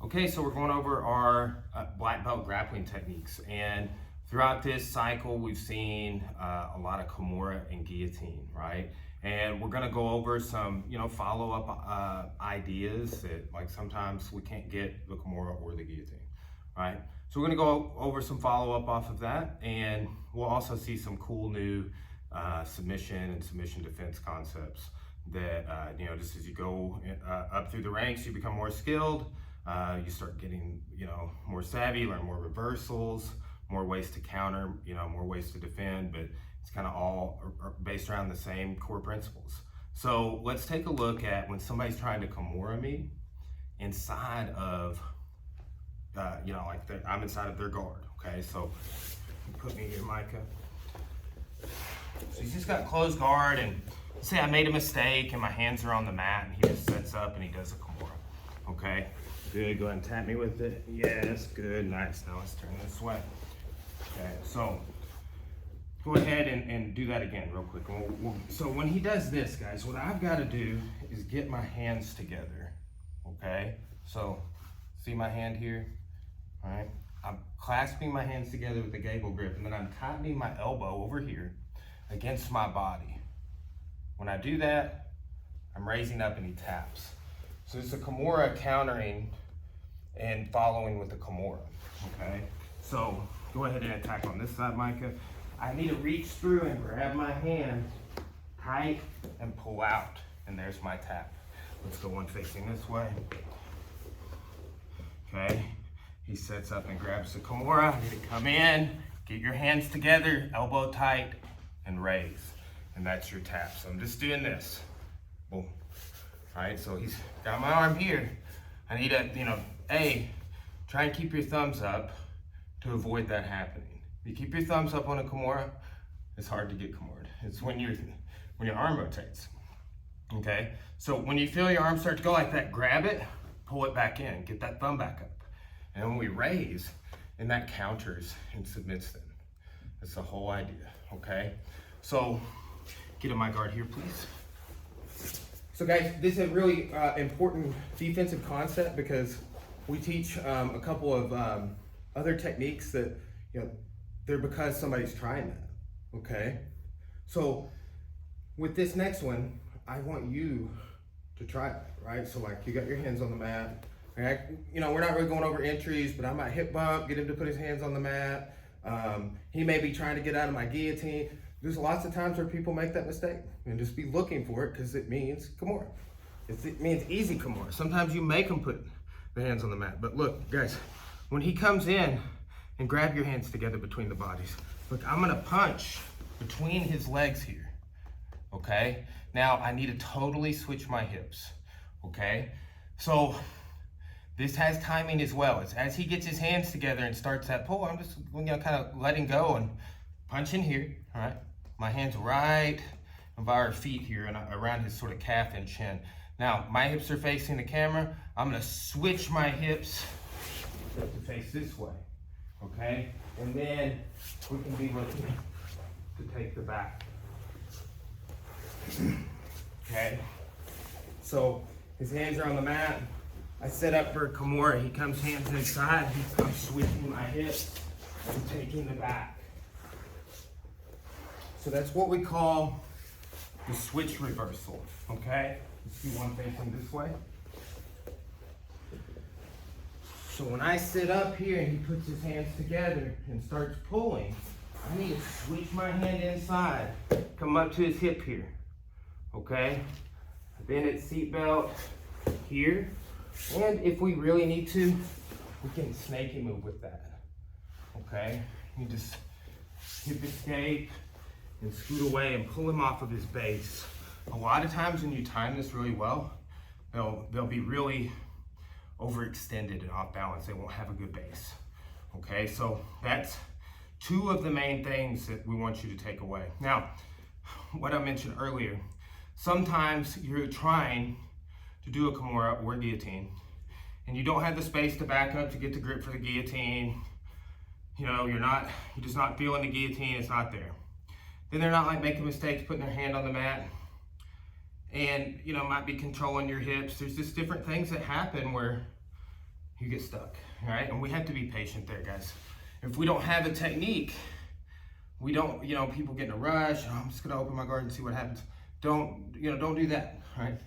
Okay, so we're going over our black belt grappling techniques, and throughout this cycle we've seen a lot of Kimura and guillotine, right? And we're going to go over some, follow-up ideas that, like, sometimes we can't get the Kimura or the guillotine, right? So we're going to go over some follow-up off of that, and we'll also see some cool new submission and submission defense concepts that, just as you go up through the ranks, you become more skilled. You start getting, more savvy, learn more reversals, more ways to counter, more ways to defend, but it's kind of all based around the same core principles. So let's take a look at when somebody's trying to Kimura me inside of, I'm inside of their guard, okay? So put me here, Micah. So he's just got closed guard, and say I made a mistake and my hands are on the mat, and he just sets up and he does a Kimura, okay? Good, go ahead and tap me with it. Yes, good, nice. Now let's turn this way. Okay, so go ahead and do that again real quick. So when he does this, guys, what I've got to do is get my hands together, okay? So see my hand here, all right? I'm clasping my hands together with the gable grip, and then I'm tightening my elbow over here against my body. When I do that, I'm raising up and he taps. So it's a Kimura countering and following with the Kimura, okay? So go ahead and attack on this side, Micah. I need to reach through and grab my hand tight and pull out, and there's my tap. Let's go one facing this way. Okay, he sets up and grabs the Kimura. I need to come in, get your hands together, elbow tight, and raise. And that's your tap. So I'm just doing this. Boom. All right, so he's got my arm here. I need to, try and keep your thumbs up to avoid that happening. If you keep your thumbs up on a Kimura, it's hard to get Kimured. It's when your arm rotates, okay? So when you feel your arm start to go like that, grab it, pull it back in, get that thumb back up. And when we raise, and that counters and submits them. That's the whole idea, okay? So get in my guard here, please. So guys, this is a really important defensive concept because we teach a couple of other techniques that, they're because somebody's trying that, okay? So with this next one, I want you to try that, right? So like you got your hands on the mat, right? We're not really going over entries, but I might hip bump, get him to put his hands on the mat. He may be trying to get out of my guillotine. There's lots of times where people make that mistake and just be looking for it because it means Kimura. It means easy Kimura. Sometimes you make them put the hands on the mat. But look, guys, when he comes in and grab your hands together between the bodies, look, I'm gonna punch between his legs here, okay? Now, I need to totally switch my hips, okay? So this has timing as well. It's as he gets his hands together and starts that pull, I'm just kind of letting go and punching here, all right? My hands right by our feet here and around his sort of calf and chin. Now, my hips are facing the camera. I'm gonna switch my hips to face this way, okay? And then we can be looking to take the back. Okay, so his hands are on the mat. I set up for a Kimura. He comes hands inside. I'm switching my hips and taking the back. So that's what we call the switch reversal, okay? Let's do one facing this way. So when I sit up here and he puts his hands together and starts pulling, I need to switch my hand inside, come up to his hip here, okay? Bend its seatbelt here. And if we really need to, we can snaky move with that, okay? You just hip escape and scoot away and pull him off of his base. A lot of times when you time this really well, they'll be really overextended and off balance. They won't have a good base, okay? So that's two of the main things that we want you to take away. Now, what I mentioned earlier, sometimes you're trying to do a Kimura or a guillotine, and you don't have the space to back up to get the grip for the guillotine. You're just not feeling the guillotine, it's not there. Then they're not like making mistakes, putting their hand on the mat, and might be controlling your hips. There's just different things that happen where you get stuck, all right? And we have to be patient there, guys. If we don't have a technique, we don't, people get in a rush, oh, I'm just gonna open my guard and see what happens. Don't do that, right?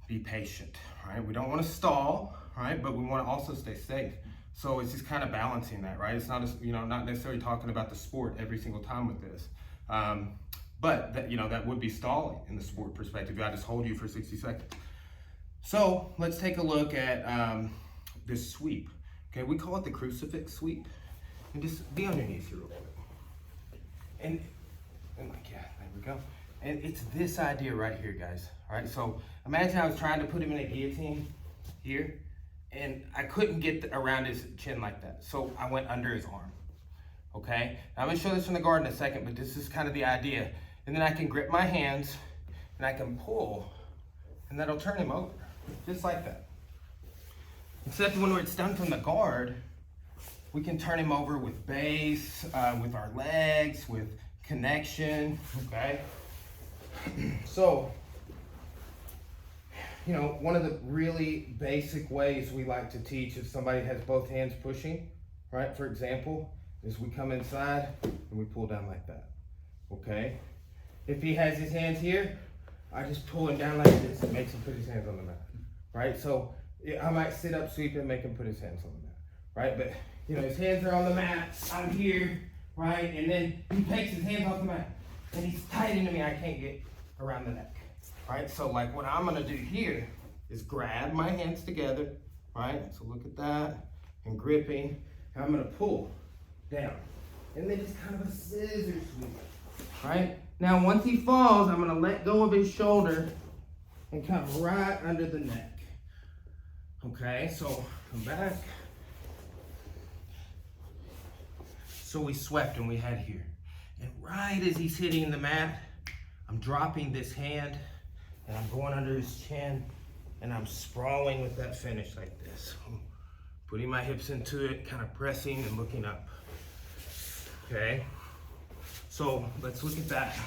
Be patient, right? We don't wanna stall, right? But we wanna also stay safe. So it's just kind of balancing that, right? It's not, not necessarily talking about the sport every single time with this. But that would be stalling in the sport perspective. I just hold you for 60 seconds. So let's take a look at this sweep. Okay, we call it the crucifix sweep. And just be on your knees here real quick. And like, yeah, there we go. And it's this idea right here, guys. All right, so imagine I was trying to put him in a guillotine here, and I couldn't get around his chin like that. So I went under his arm, okay? Now, I'm gonna show this from the guard in a second, but this is kind of the idea. And then I can grip my hands, and I can pull, and that'll turn him over, just like that. Except when it's done from the guard, we can turn him over with base, with our legs, with connection, okay? So, one of the really basic ways we like to teach if somebody has both hands pushing, right? For example, is we come inside and we pull down like that, okay? If he has his hands here, I just pull him down like this and makes him put his hands on the mat, right? So I might sit up, sweep, and make him put his hands on the mat, right? But his hands are on the mat, I'm here, right? And then he takes his hands off the mat and he's tight into me, I can't get around the neck, right? So like what I'm gonna do here is grab my hands together, right? So look at that, and gripping, and I'm gonna pull down. And then it's kind of a scissor sweep, right? Now once he falls, I'm gonna let go of his shoulder and come right under the neck. Okay, so come back. So we swept and we had here. And right as he's hitting the mat, I'm dropping this hand and I'm going under his chin and I'm sprawling with that finish like this. Putting my hips into it, kind of pressing and looking up. Okay, so let's look at that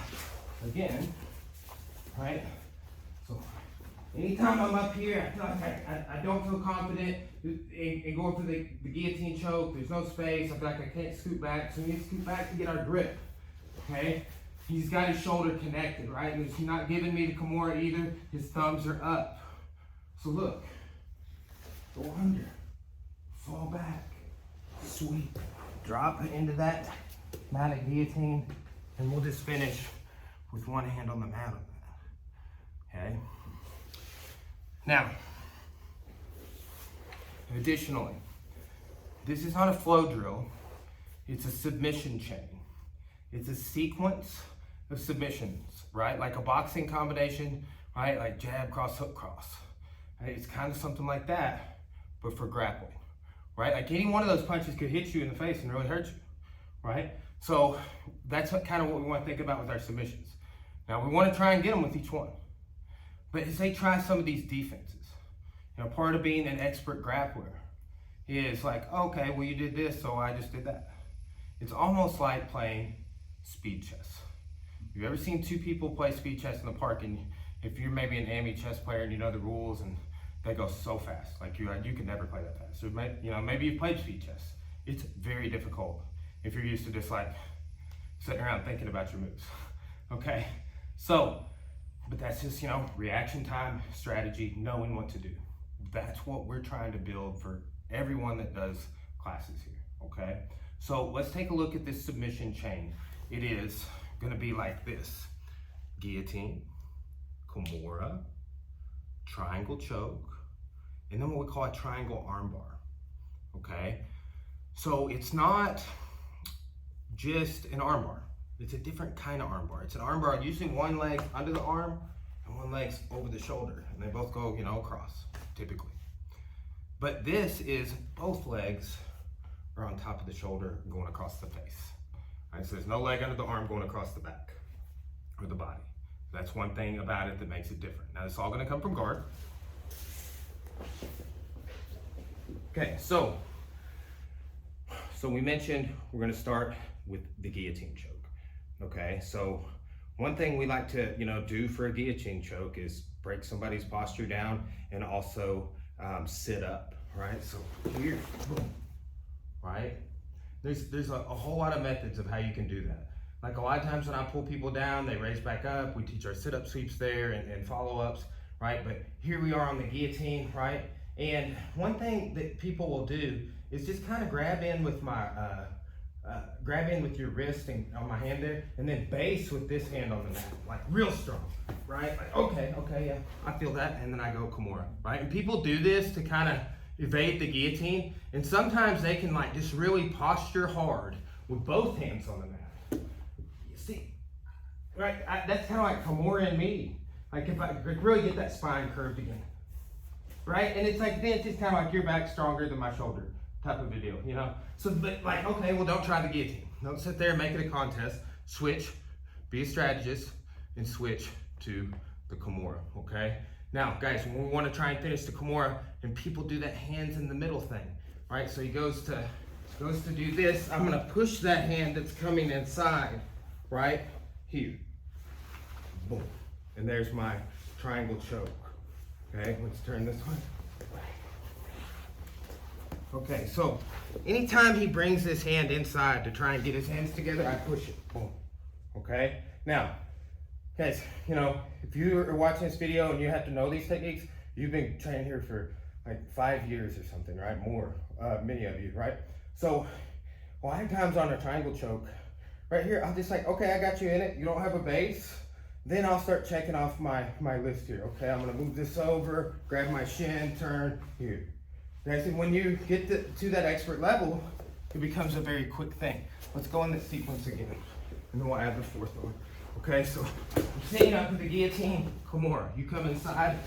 again, right? So anytime I'm up here, I feel like I don't feel confident in going for the guillotine choke. There's no space. I feel like I can't scoot back. So we need to scoot back to get our grip, okay? He's got his shoulder connected, right? And he's not giving me the Kimura either. His thumbs are up. So look, go under, fall back, sweep, drop into that mounted guillotine, and we'll just finish with one hand on the mat on that, okay? Now, additionally, this is not a flow drill, it's a submission chain. It's a sequence of submissions, right? Like a boxing combination, right? Like jab, cross, hook, cross. Right? It's kind of something like that, but for grappling, right? Like any one of those punches could hit you in the face and really hurt you, right? So that's kind of what we want to think about with our submissions. Now we want to try and get them with each one. But as they try some of these defenses, part of being an expert grappler is like, okay, well you did this, so I just did that. It's almost like playing speed chess. You've ever seen two people play speed chess in the park, and if you're maybe an AMI chess player and you know the rules, and they go so fast, like you can never play that fast. So maybe you've played speed chess. It's very difficult if you're used to just like sitting around thinking about your moves. Okay, so, but that's just reaction time, strategy, knowing what to do. That's what we're trying to build for everyone that does classes here. Okay, so let's take a look at this submission chain. It is going to be like this: guillotine, Kimura, triangle choke, and then what we call a triangle armbar. Okay, so it's not just an armbar. It's a different kind of armbar. It's an armbar using one leg under the arm and one leg's over the shoulder, and they both go, across, typically. But this is both legs are on top of the shoulder going across the face. All right, so there's no leg under the arm going across the back or the body. That's one thing about it that makes it different. Now, it's all going to come from guard. Okay, so we mentioned we're going to start with the guillotine choke. Okay, so one thing we like to do for a guillotine choke is break somebody's posture down and also sit up, right? So here, boom, right? There's a whole lot of methods of how you can do that. Like a lot of times when I pull people down, they raise back up. We teach our sit-up sweeps there and follow-ups, right? But here we are on the guillotine, right? And one thing that people will do is just kind of grab in with my, grab in with your wrist and on my hand there, and then base with this hand on the mat, like real strong, right? Like, okay, yeah, I feel that, and then I go Kimura, right? And people do this to kind of evade the guillotine, and sometimes they can like just really posture hard with both hands on the mat. You see, right? That's kind of like Kimura and me. Like if I could really get that spine curved again, right? And it's like, then it's just kind of like your back stronger than my shoulder type of a deal, you know? So, but like, okay, well, don't try the guillotine. Don't sit there and make it a contest. Switch, be a strategist, and switch to the Kimura, okay? Now, guys, when we want to try and finish the Kimura, and people do that hands in the middle thing, right? So he goes to do this. I'm gonna push that hand that's coming inside, right here. Boom. And there's my triangle choke. Okay, let's turn this one. Okay, so anytime he brings this hand inside to try and get his hands together, I push it. Boom. Okay? Now, guys, you know, if you are watching this video and you have to know these techniques, you've been training here for like 5 years or something, right? More, many of you, right? So, a lot of times on a triangle choke, right here, I'll just like, okay, I got you in it. You don't have a base. Then I'll start checking off my list here. Okay, I'm gonna move this over, grab my shin, turn here. Guys, and when you get to that expert level, it becomes a very quick thing. Let's go in this sequence again, and then we'll add the fourth one. Okay, so I'm sitting up with the guillotine, Kimura. You come inside,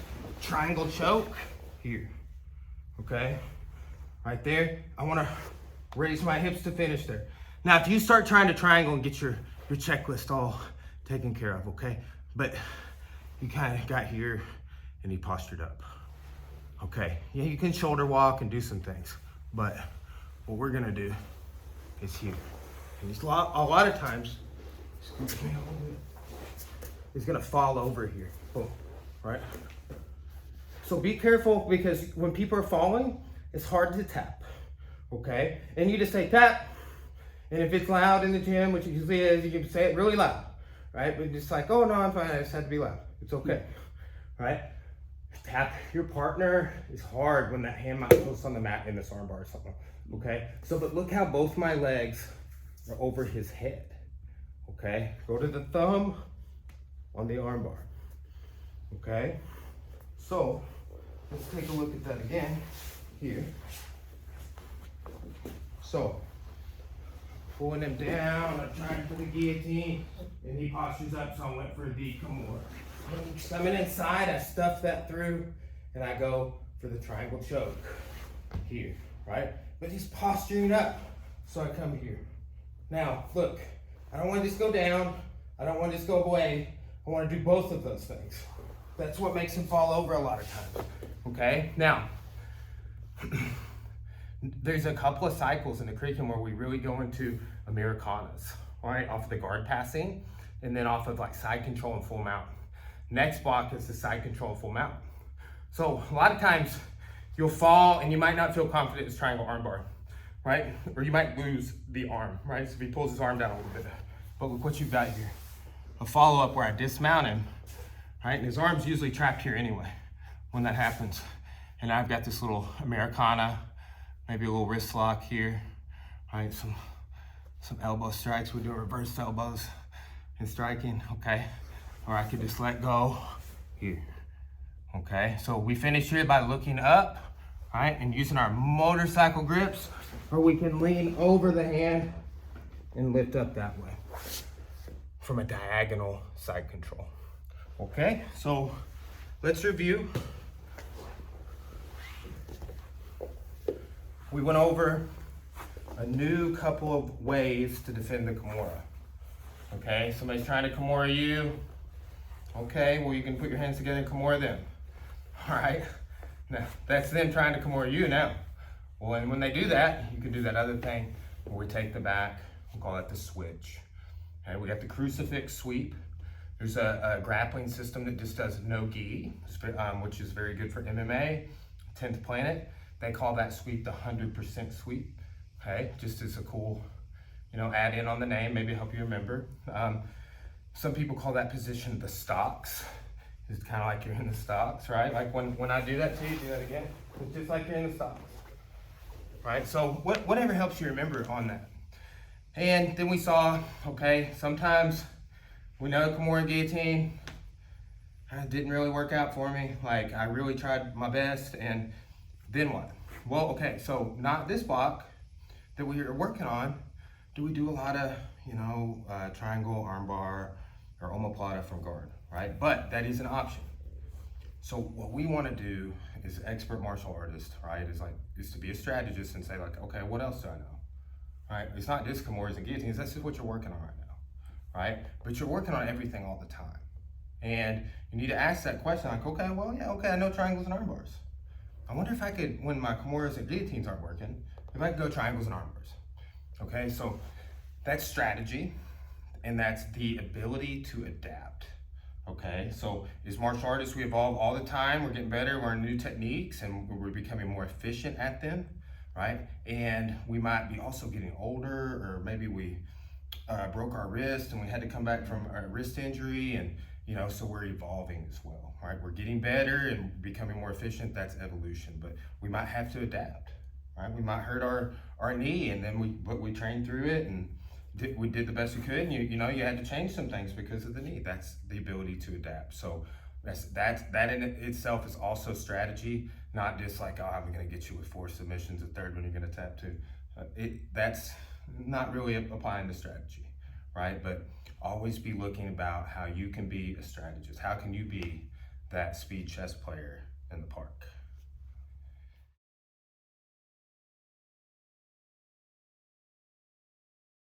triangle choke, here. Okay, right there. I wanna raise my hips to finish there. Now, if you start trying to triangle and get your checklist all taken care of, okay? But you kind of got here and he postured up. Okay, yeah, you can shoulder walk and do some things, but what we're gonna do is here. And he's a lot of times, excuse me, he's gonna fall over here, boom, right? So be careful, because when people are falling, it's hard to tap, okay? And you just say tap, and if it's loud in the gym, which it usually is, you can say it really loud, right? But just like, oh no, I'm fine, I just had to be loud. It's okay, right? Tap your partner is hard when that hand might post on the mat in this armbar or something, okay? So, but look how both my legs are over his head, okay? Go to the thumb on the armbar, okay? So, let's take a look at that again here. So, pulling him down, I'm trying for the guillotine, and he postures up, so I went for the Kimura. Coming inside, I stuff that through, and I go for the triangle choke here, right? But he's posturing up, so I come here. Now, look, I don't want to just go down, I don't want to just go away, I want to do both of those things. That's what makes him fall over a lot of times, okay? Now, there's a couple of cycles in the curriculum where we really go into Americanas, all right, off of the guard passing, and then off of like side control and full mount. Next block is the side control and full mount. So a lot of times you'll fall and you might not feel confident in this triangle armbar, right? Or you might lose the arm, right? So if he pulls his arm down a little bit. But look what you've got here. A follow-up where I dismount him, right? And his arm's usually trapped here anyway when that happens. And I've got this little Americana, maybe a little wrist lock here, right? Some elbow strikes. We do reverse elbows in striking, okay? Or I could just let go here, okay? So we finish here by looking up, right? And using our motorcycle grips, or we can lean over the hand and lift up that way from a diagonal side control, okay? So let's review. We went over a new couple of ways to defend the Kimura, okay? Somebody's trying to Kimura you. Okay, well, you can put your hands together and Kimura them. All right, now that's them trying to Kimura you now. Well, and when they do that, you can do that other thing where we take the back, we'll call it the switch. Okay, we got the crucifix sweep. There's a grappling system that just does no gi, which is very good for MMA, 10th Planet. They call that sweep the 100% sweep. Okay, just as a cool, add in on the name, maybe help you remember. Some people call that position the stocks. It's kind of like you're in the stocks, right? Like when I do that to you, do that again. It's just like you're in the stocks, right? So whatever helps you remember on that. And then we saw, okay, sometimes we know Kimura guillotine didn't really work out for me. Like I really tried my best, and then what? Well, okay, so not this block that we are working on. Do we do a lot of, triangle, armbar, or omoplata from guard, right? But that is an option. So what we want to do is expert martial artist, right? Is to be a strategist and say like, okay, what else do I know, right? It's not just Kimuras and guillotines. That's just what you're working on right now, right? But you're working on everything all the time, and you need to ask that question like, okay, well, yeah, okay, I know triangles and armbars. I wonder if I could, when my Kimuras and guillotines aren't working, if I could go triangles and armbars. Okay, so that's strategy, and that's the ability to adapt. Okay, so as martial artists, we evolve all the time. We're getting better, we're learning new techniques, and we're becoming more efficient at them, right? And we might be also getting older, or maybe we broke our wrist and we had to come back from a wrist injury, and so we're evolving as well, right? We're getting better and becoming more efficient. That's evolution, but we might have to adapt, right? We might hurt our knee, and then we trained through it, and we did the best we could, and you had to change some things because of the knee. That's the ability to adapt. So that in itself is also strategy, not just like, oh, I'm going to get you with 4 submissions, a third one you're going to tap to. That's not really applying the strategy, right? But always be looking about how you can be a strategist. How can you be that speed chess player in the park?